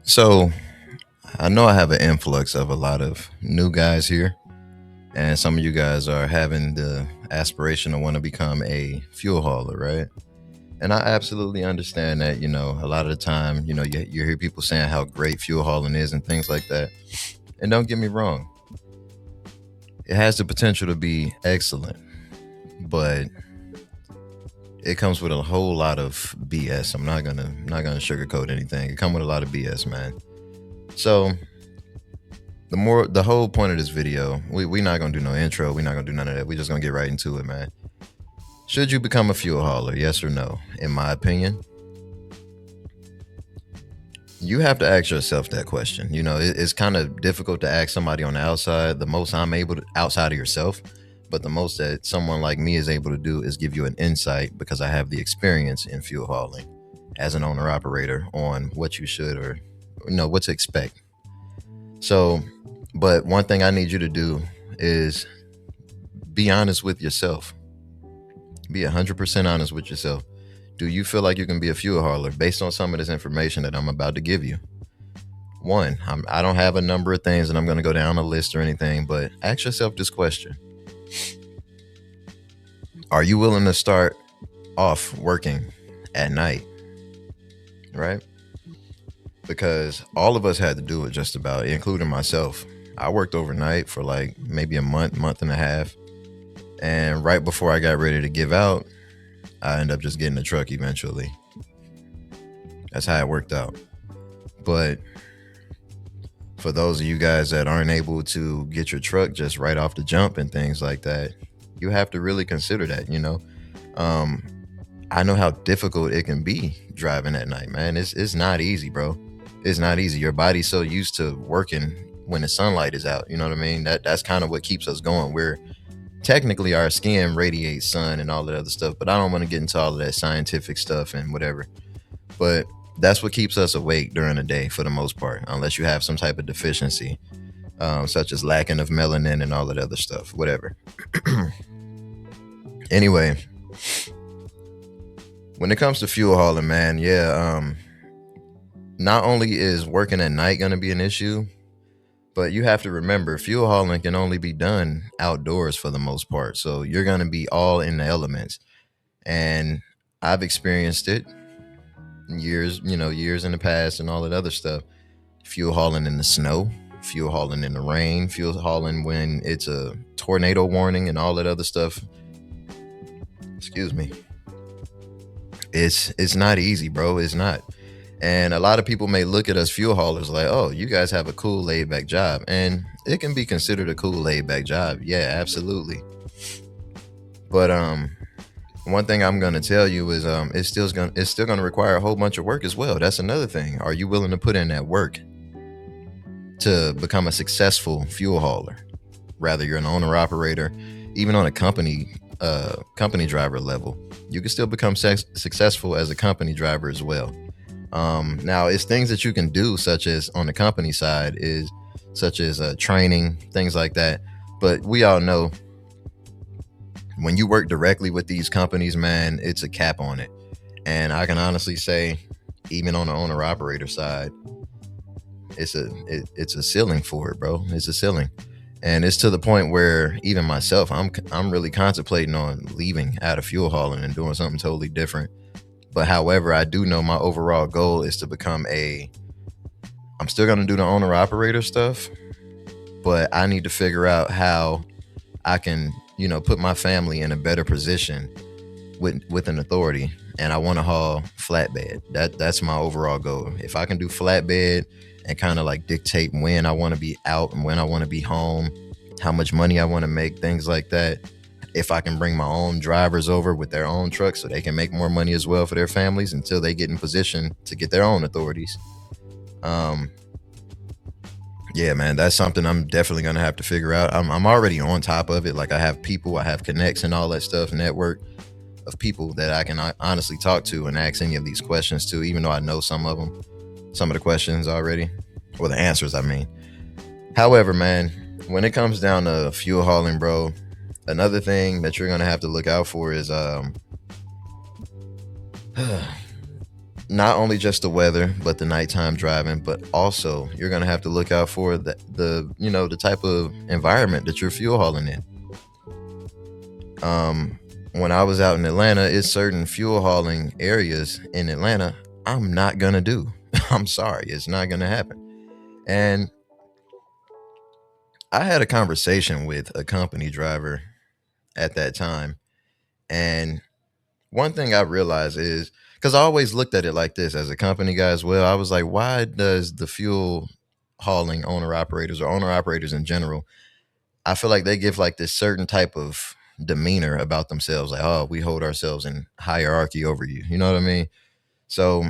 So I know I have an influx of a lot of new guys here, and some of you guys are having the aspiration to want to become a fuel hauler, right? And I absolutely understand that, a lot of the time, you hear people saying how great fuel hauling is and things like that. And don't get me wrong, it has the potential to be excellent, but it comes with a whole lot of BS. I'm not gonna sugarcoat anything. It comes with a lot of BS, man. So the whole point of this video, we not gonna do no intro, we not gonna do none of that. We just gonna get right into it, man. Should you become a fuel hauler, yes or no? In my opinion, you have to ask yourself that question. It's kind of difficult to ask somebody on the outside. The most I'm able to, outside of yourself, but the most that someone like me is able to do is give you an insight because I have the experience in fuel hauling as an owner operator on what you should or what to expect. So, but one thing I need you to do is be honest with yourself. Be 100% honest with yourself. Do you feel like you can be a fuel hauler based on some of this information that I'm about to give you? One, I don't have a number of things and I'm going to go down a list or anything, but ask yourself this question. Are you willing to start off working at night? Right? Because all of us had to do it just about, including myself. I worked overnight for like maybe a month and a half. And right before I got ready to give out, I ended up just getting a truck eventually. That's how it worked out. But for those of you guys that aren't able to get your truck just right off the jump and things like that, you have to really consider that, I know how difficult it can be driving at night, man. It's not easy, bro. It's not easy. Your body's so used to working when the sunlight is out. You know what I mean? That's kind of what keeps us going. We're technically our skin radiates sun and all that other stuff, but I don't want to get into all of that scientific stuff and whatever. But that's what keeps us awake during the day for the most part, unless you have some type of deficiency, such as lacking of melanin and all that other stuff, whatever. Anyway, when it comes to fuel hauling, man, not only is working at night going to be an issue, but you have to remember fuel hauling can only be done outdoors for the most part. So you're going to be all in the elements. And I've experienced it years in the past and all that other stuff. Fuel hauling in the snow, fuel hauling in the rain, fuel hauling when it's a tornado warning and all that other stuff. Excuse me. It's not easy, bro. It's not. And a lot of people may look at us fuel haulers like, oh, you guys have a cool laid back job. And it can be considered a cool laid back job. Yeah, absolutely. But one thing I'm gonna tell you is it's still gonna require a whole bunch of work as well. That's another thing. Are you willing to put in that work to become a successful fuel hauler? Rather you're an owner operator, even on a company driver level, you can still become successful as a company driver as well. Now it's things that you can do, such as on the company side such as training, things like that. But we all know when you work directly with these companies, man, it's a cap on it. And I can honestly say, even on the owner operator side, it's a ceiling for it, bro. It's a ceiling. And it's to the point where even myself, I'm really contemplating on leaving out of fuel hauling and doing something totally different. But however, I do know my overall goal is to become I'm still going to do the owner operator stuff, but I need to figure out how I can, put my family in a better position with an authority. And I want to haul flatbed. That's my overall goal. If I can do flatbed and kind of like dictate when I want to be out and when I want to be home, how much money I want to make, things like that. If I can bring my own drivers over with their own trucks so they can make more money as well for their families until they get in position to get their own authorities. Yeah, man, that's something I'm definitely going to have to figure out. I'm already on top of it. Like I have people, I have connects and all that stuff, network of people that I can honestly talk to and ask any of these questions to, even though I know some of the questions already, or the answers, I mean. However, man, when it comes down to fuel hauling, bro, another thing that you're going to have to look out for is not only just the weather, but the nighttime driving, but also you're gonna have to look out for the type of environment that you're fuel hauling in. When I was out in Atlanta, it's certain fuel hauling areas in Atlanta I'm not gonna do. I'm sorry, it's not gonna happen. And I had a conversation with a company driver at that time, and one thing I realized is, because I always looked at it like this as a company guy as well. I was like, why does the fuel hauling owner operators or owner operators in general, I feel like they give like this certain type of demeanor about themselves, like, oh, we hold ourselves in hierarchy over you. You know what I mean? So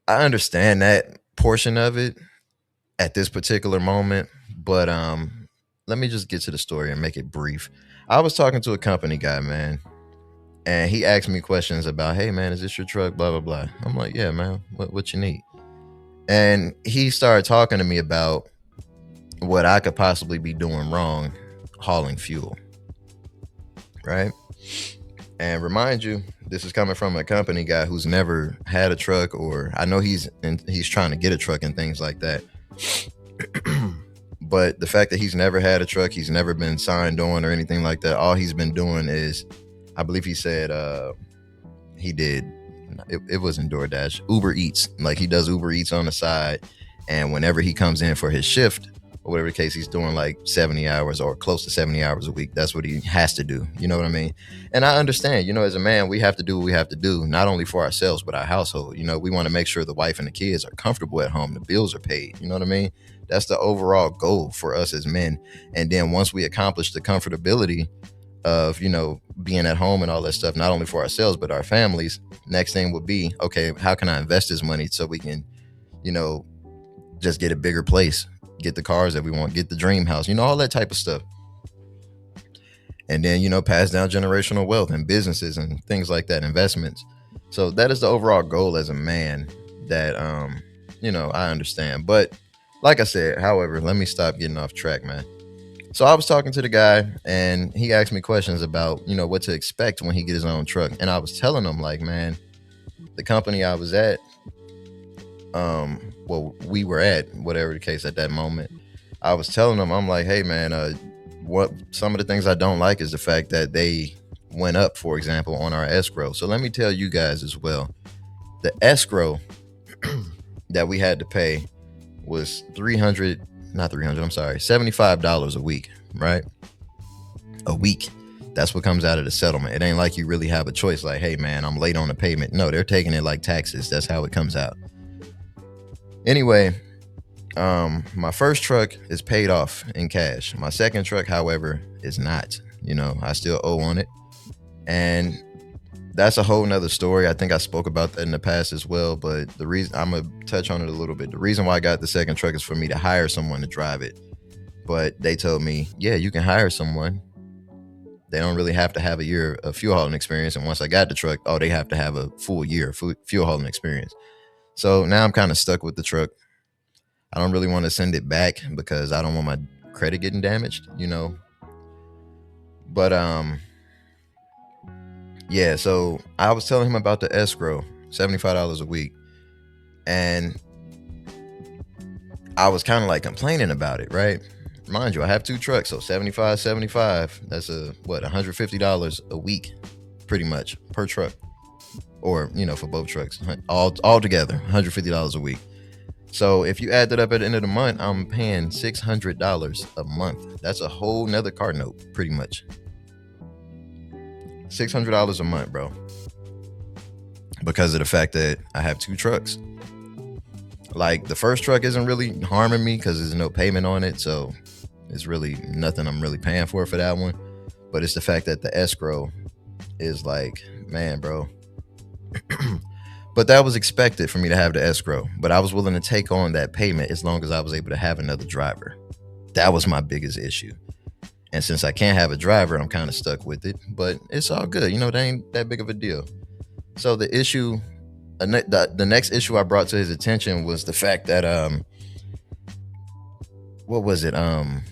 I understand that portion of it at this particular moment, but let me just get to the story and make it brief. I was talking to a company guy, man, and he asked me questions about, hey man, is this your truck? Blah blah blah. I'm like, yeah, man, what you need? And he started talking to me about what I could possibly be doing wrong hauling fuel, right? And remind you, this is coming from a company guy who's never had a truck, or I know he's trying to get a truck and things like that. But the fact that he's never had a truck, he's never been signed on or anything like that. All he's been doing is, I believe he said he did, it wasn't DoorDash, Uber Eats. Like he does Uber Eats on the side, and whenever he comes in for his shift or whatever the case, he's doing like 70 hours or close to 70 hours a week. That's what he has to do. You know what I mean? And I understand, as a man, we have to do what we have to do, not only for ourselves, but our household. We want to make sure the wife and the kids are comfortable at home. The bills are paid. You know what I mean? That's the overall goal for us as men. And then once we accomplish the comfortability of, being at home and all that stuff, not only for ourselves, but our families, next thing would be, okay, how can I invest this money so we can, just get a bigger place, get the cars that we want, get the dream house, all that type of stuff. And then, pass down generational wealth and businesses and things like that, investments. So that is the overall goal as a man that, I understand. But like I said, however, let me stop getting off track, man. So I was talking to the guy and he asked me questions about, what to expect when he gets his own truck. And I was telling him, like, man, the company I was at, we were at, whatever the case at that moment, I was telling them, I'm like, hey man, what some of the things I don't like is the fact that they went up, for example, on our escrow. So let me tell you guys as well, the escrow that we had to pay was $75 a week, right? A week. That's what comes out of the settlement. It ain't like you really have a choice, like, hey man, I'm late on the payment. No, they're taking it like taxes. That's how it comes out. Anyway, my first truck is paid off in cash. My second truck, however, is not. I still owe on it. And that's a whole nother story. I think I spoke about that in the past as well. But the reason, I'm going to touch on it a little bit. The reason why I got the second truck is for me to hire someone to drive it. But they told me, yeah, you can hire someone. They don't really have to have a year of fuel hauling experience. And once I got the truck, they have to have a full year of fuel hauling experience. So now I'm kind of stuck with the truck. I don't really want to send it back because I don't want my credit getting damaged, But yeah, so I was telling him about the escrow, $75 a week. And I was kind of like complaining about it, right? Mind you, I have two trucks, so 75, that's $150 a week, pretty much, per truck. Or, for both trucks, all together, $150 a week. So if you add that up at the end of the month, I'm paying $600 a month. That's a whole nother car note, pretty much. $600 a month, bro. Because of the fact that I have two trucks. Like, the first truck isn't really harming me because there's no payment on it. So it's really nothing I'm really paying for that one. But it's the fact that the escrow is like, man, bro. But that was expected for me to have the escrow. But I was willing to take on that payment as long as I was able to have another driver. That was my biggest issue. And since I can't have a driver, I'm kind of stuck with it. But it's all good. That ain't that big of a deal. So the issue, the next issue I brought to his attention was the fact that, what was it? The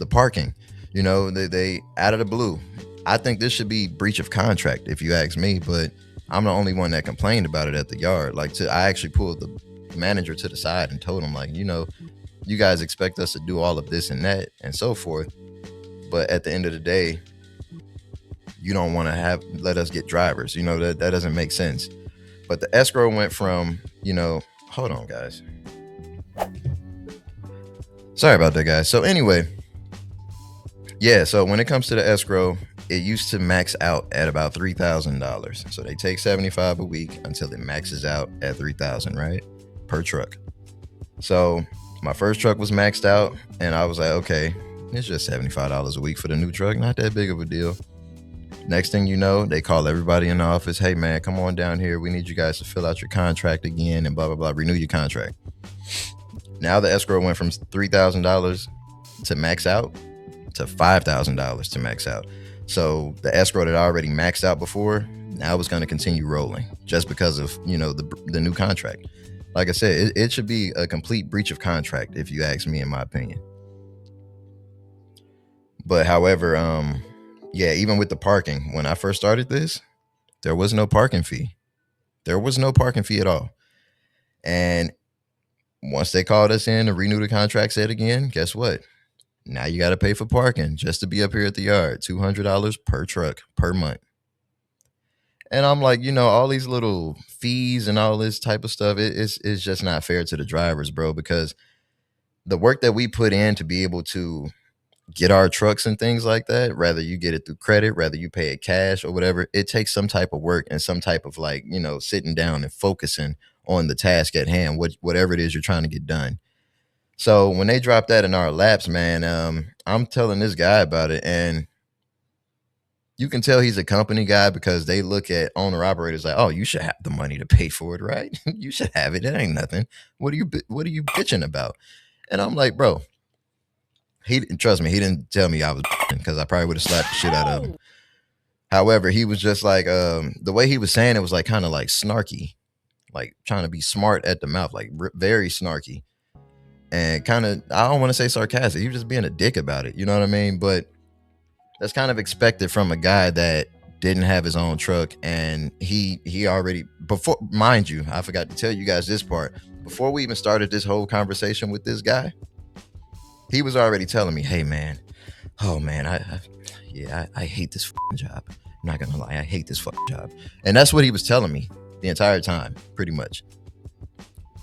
parking. They out of the blue. I think this should be breach of contract, if you ask me. But I'm the only one that complained about it at the yard. I actually pulled the manager to the side and told him, like, you guys expect us to do all of this and that and so forth, but at the end of the day, you don't want to let us get drivers. That doesn't make sense. But the escrow went from, hold on, guys. Sorry about that, guys. So anyway, yeah, so when it comes to the escrow, it used to max out at about $3,000. So they take $75 a week until it maxes out at $3,000, right? Per truck. So my first truck was maxed out, and I was like, okay, it's just $75 a week for the new truck. Not that big of a deal. Next thing you know, they call everybody in the office. Hey, man, come on down here. We need you guys to fill out your contract again and blah, blah, blah. Renew your contract. Now the escrow went from $3,000 to max out to $5,000 to max out. So the escrow that I already maxed out before, now it's going to continue rolling just because of, the new contract. Like I said, it should be a complete breach of contract, if you ask me, in my opinion. But however, yeah, even with the parking, when I first started this, there was no parking fee. There was no parking fee at all. And once they called us in to renew the contract, said again, guess what? Now you got to pay for parking just to be up here at the yard, $200 per truck per month. And I'm like, all these little fees and all this type of stuff, it's just not fair to the drivers, bro, because the work that we put in to be able to get our trucks and things like that, whether you get it through credit, whether you pay it cash or whatever, it takes some type of work and some type of sitting down and focusing on the task at hand, whatever it is you're trying to get done. So when they dropped that in our laps, man, I'm telling this guy about it, and you can tell he's a company guy because they look at owner operators like, oh, you should have the money to pay for it, right? You should have it. It ain't nothing. What are you bitching about? And I'm like, bro, trust me, he didn't tell me I was because I probably would have slapped the shit out of him. However, he was just like, the way he was saying it was like kind of like snarky, like trying to be smart at the mouth, like very snarky. And kind of, I don't want to say sarcastic. He was just being a dick about it. You know what I mean? But that's kind of expected from a guy that didn't have his own truck. And he already, before, mind you, I forgot to tell you guys this part. Before we even started this whole conversation with this guy, he was already telling me, hey, man, oh, man, I hate this fucking job. I'm not going to lie. I hate this fucking job. And that's what he was telling me the entire time, pretty much.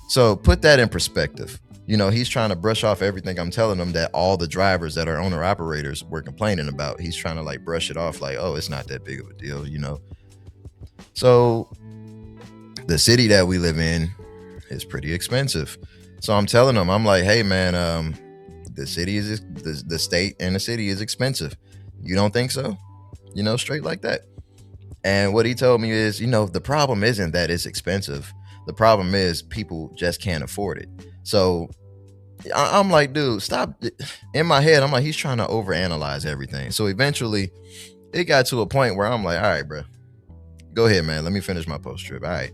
So put that in perspective. He's trying to brush off everything I'm telling him that all the drivers that are owner operators were complaining about. He's trying to like brush it off like, oh, it's not that big of a deal, So the city that we live in is pretty expensive. So I'm telling him, I'm like, hey, man, the city is the state and the city is expensive. You don't think so? Straight like that. And what he told me is, the problem isn't that it's expensive. The problem is people just can't afford it. So I'm like, dude, stop. In my head, I'm like, he's trying to overanalyze everything. So eventually it got to a point where I'm like, all right, bro, go ahead, man. Let me finish my post trip. All right.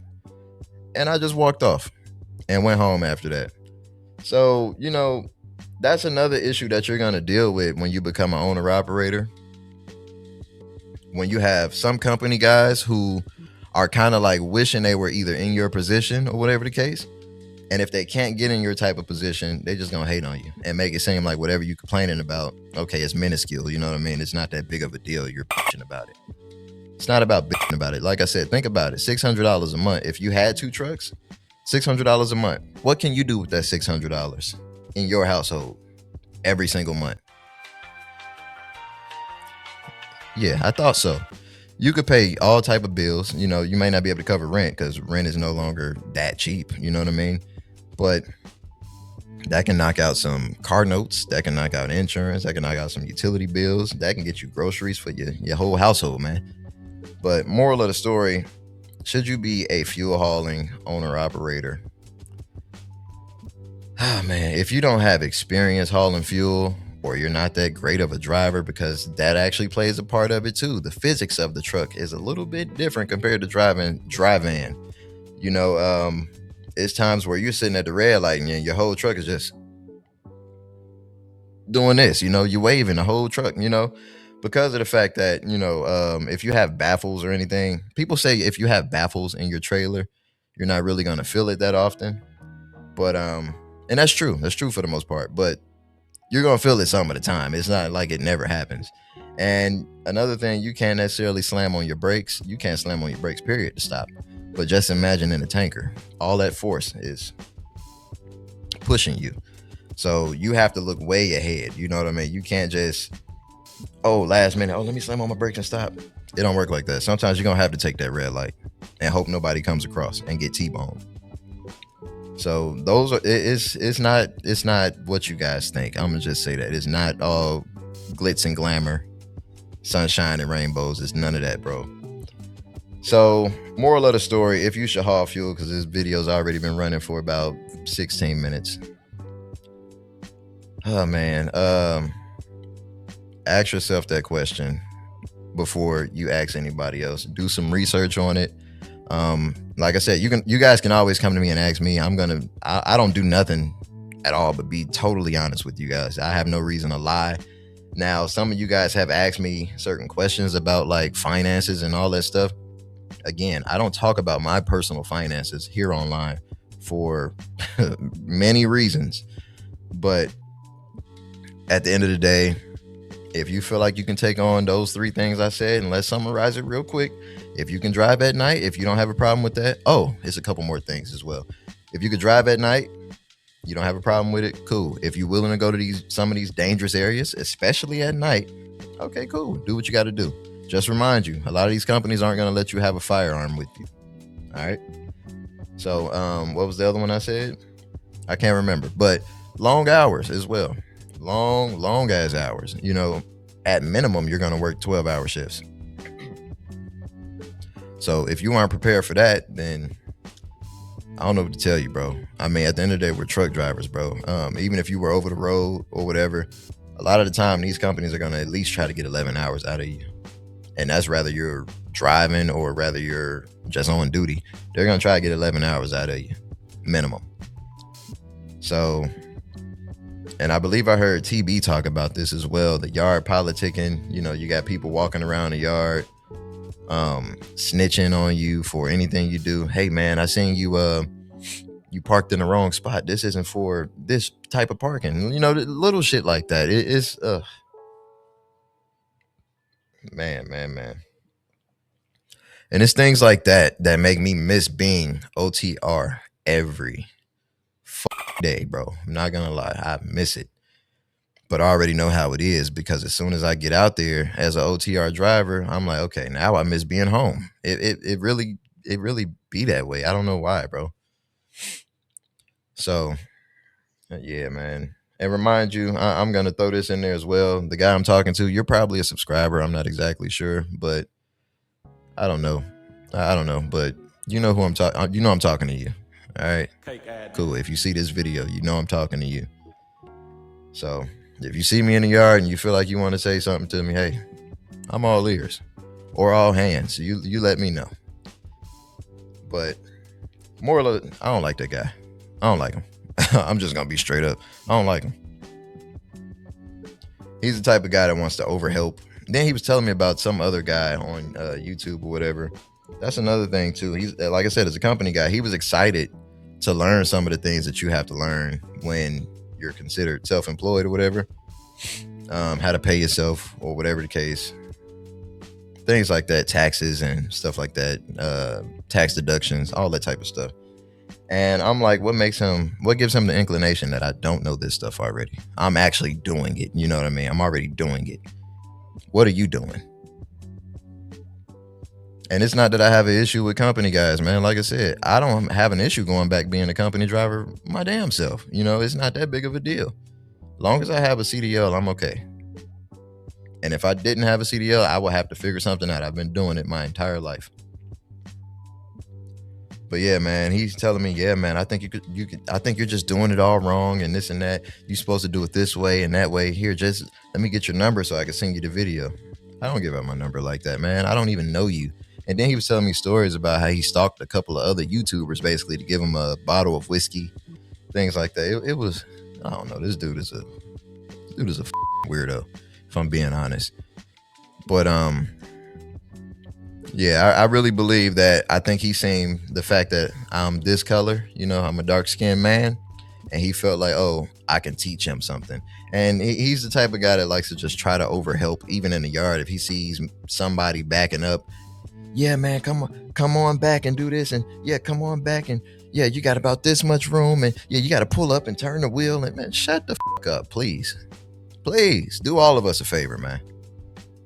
And I just walked off and went home after that. So, that's another issue that you're going to deal with when you become an owner operator. When you have some company guys who are kind of like wishing they were either in your position or whatever the case. And if they can't get in your type of position, they just gonna hate on you and make it seem like whatever you're complaining about, okay, it's minuscule. You know what I mean? It's not that big of a deal. You're bitching about it. It's not about bitching about it. Like I said, think about it. $600 a month. If you had 2 trucks, $600 a month. What can you do with that $600 in your household every single month? Yeah, I thought so. You could pay all type of bills. You may not be able to cover rent because rent is no longer that cheap. You know what I mean? But that can knock out some car notes. That can knock out insurance. That can knock out some utility bills. That can get you groceries for your whole household, man. But moral of the story, should you be a fuel hauling owner operator? Ah, man, if you don't have experience hauling fuel, or you're not that great of a driver, because that actually plays a part of it too. The physics of the truck is a little bit different compared to driving drive-in. It's times where you're sitting at the red light and your whole truck is just doing this, you're waving the whole truck, because of the fact that, if you have baffles or anything, people say if you have baffles in your trailer, you're not really going to feel it that often. But and that's true. That's true for the most part. But you're gonna feel it some of the time. It's not like it never happens. And another thing, you can't necessarily slam on your brakes. You can't slam on your brakes, period, to stop. But just imagine in a tanker, all that force is pushing you. So you have to look way ahead. You know what I mean? You can't just, last minute, let me slam on my brakes and stop. It don't work like that. Sometimes you're gonna have to take that red light and hope nobody comes across and get T-boned. So those are it's not what you guys think. I'm gonna just say that it's not all glitz and glamour, sunshine and rainbows. It's none of that, bro. So moral of the story: if you should haul fuel, because this video's already been running for about 16 minutes. Oh man, ask yourself that question before you ask anybody else. Do some research on it. Like I said, you guys can always come to me and ask me. I don't do nothing at all but be totally honest with you guys. I have no reason to lie. Now, some of you guys have asked me certain questions about like finances and all that stuff. Again, I don't talk about my personal finances here online for many reasons. But at the end of the day, if you feel like you can take on those 3 things I said, and let's summarize it real quick. If you can drive at night, if you don't have a problem with that. It's a couple more things as well. If you could drive at night, you don't have a problem with it, cool. If you're willing to go to some of these dangerous areas, especially at night, okay, cool. Do what you got to do. Just remind you, a lot of these companies aren't going to let you have a firearm with you. All right. So what was the other one I said? I can't remember. But long hours as well. Long ass hours. At minimum, you're going to work 12-hour shifts. So if you aren't prepared for that, then I don't know what to tell you, bro. I mean, at the end of the day, we're truck drivers, bro. Even if you were over the road or whatever, a lot of the time, these companies are going to at least try to get 11 hours out of you. And that's rather you're driving or rather you're just on duty. They're going to try to get 11 hours out of you, minimum. So, and I believe I heard TB talk about this as well, the yard politicking. You got people walking around the yard, snitching on you for anything you do. Hey man, I seen you parked in the wrong spot. This isn't for this type of parking. Little shit like that. It's man. And it's things like that make me miss being OTR every day, bro. I'm not gonna lie, I miss it. But I already know how it is, because as soon as I get out there as an OTR driver, I'm like, okay, now I miss being home. It really be that way. I don't know why, bro. So, yeah, man. And remind you, I'm going to throw this in there as well. The guy I'm talking to, you're probably a subscriber. I'm not exactly sure, but I don't know. I don't know, but you know who I'm talking. You know I'm talking to you. All right. Cool. If you see this video, you know I'm talking to you. So if you see me in the yard and you feel like you want to say something to me, hey, I'm all ears or all hands. You let me know. But I don't like that guy. I don't like him. I'm just gonna be straight up. I don't like him. He's the type of guy that wants to overhelp. Then he was telling me about some other guy on YouTube or whatever. That's another thing too. He's, like I said, as a company guy, he was excited to learn some of the things that you have to learn when you're considered self-employed or whatever. How to pay yourself or whatever the case. Things like that, taxes and stuff like that, tax deductions, all that type of stuff. And I'm like, what gives him the inclination that I don't know this stuff already? I'm actually doing it. You know what I mean? I'm already doing it. What are you doing? And it's not that I have an issue with company guys, man. Like I said, I don't have an issue going back being a company driver my damn self. It's not that big of a deal. Long as I have a CDL, I'm okay. And if I didn't have a CDL, I would have to figure something out. I've been doing it my entire life. But yeah, man, he's telling me, yeah, man, I think I think you're just doing it all wrong and this and that. You're supposed to do it this way and that way. Here, just let me get your number so I can send you the video. I don't give out my number like that, man. I don't even know you. And then he was telling me stories about how he stalked a couple of other YouTubers basically to give him a bottle of whiskey, things like that. It was, I don't know. This dude is a weirdo, if I'm being honest. But yeah, I really believe that. I think he seen the fact that I'm this color, I'm a dark skinned man, and he felt like, oh, I can teach him something. And he's the type of guy that likes to just try to overhelp, even in the yard. If he sees somebody backing up, yeah, man, come on back and do this, and yeah, come on back, and yeah, you got about this much room, and yeah, you got to pull up and turn the wheel, and man, shut the fuck up, please, please, do all of us a favor, man.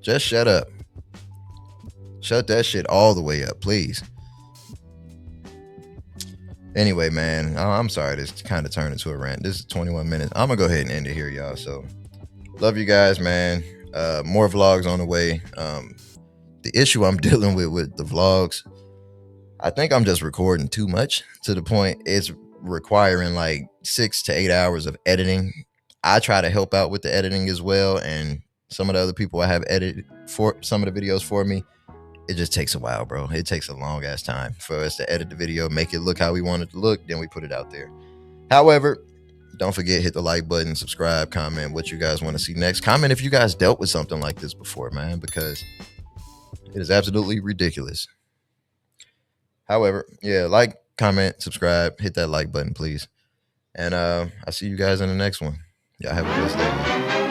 Just shut up. Shut that shit all the way up, please. Anyway, man, I'm sorry this kind of turned into a rant. This is 21 minutes. I'm gonna go ahead and end it here, y'all. So, love you guys, man. More vlogs on the way. The issue I'm dealing with the vlogs, I think I'm just recording too much to the point it's requiring like 6 to 8 hours of editing. I try to help out with the editing as well, and some of the other people I have edited for some of the videos for me, it just takes a while, bro. It takes a long ass time for us to edit the video, make it look how we want it to look, then we put it out there. However, don't forget, hit the like button, subscribe, comment what you guys want to see next. Comment if you guys dealt with something like this before, man, because it is absolutely ridiculous. However, yeah, like, comment, subscribe, hit that like button, please. And I'll see you guys in the next one. Y'all have a blessed day, man.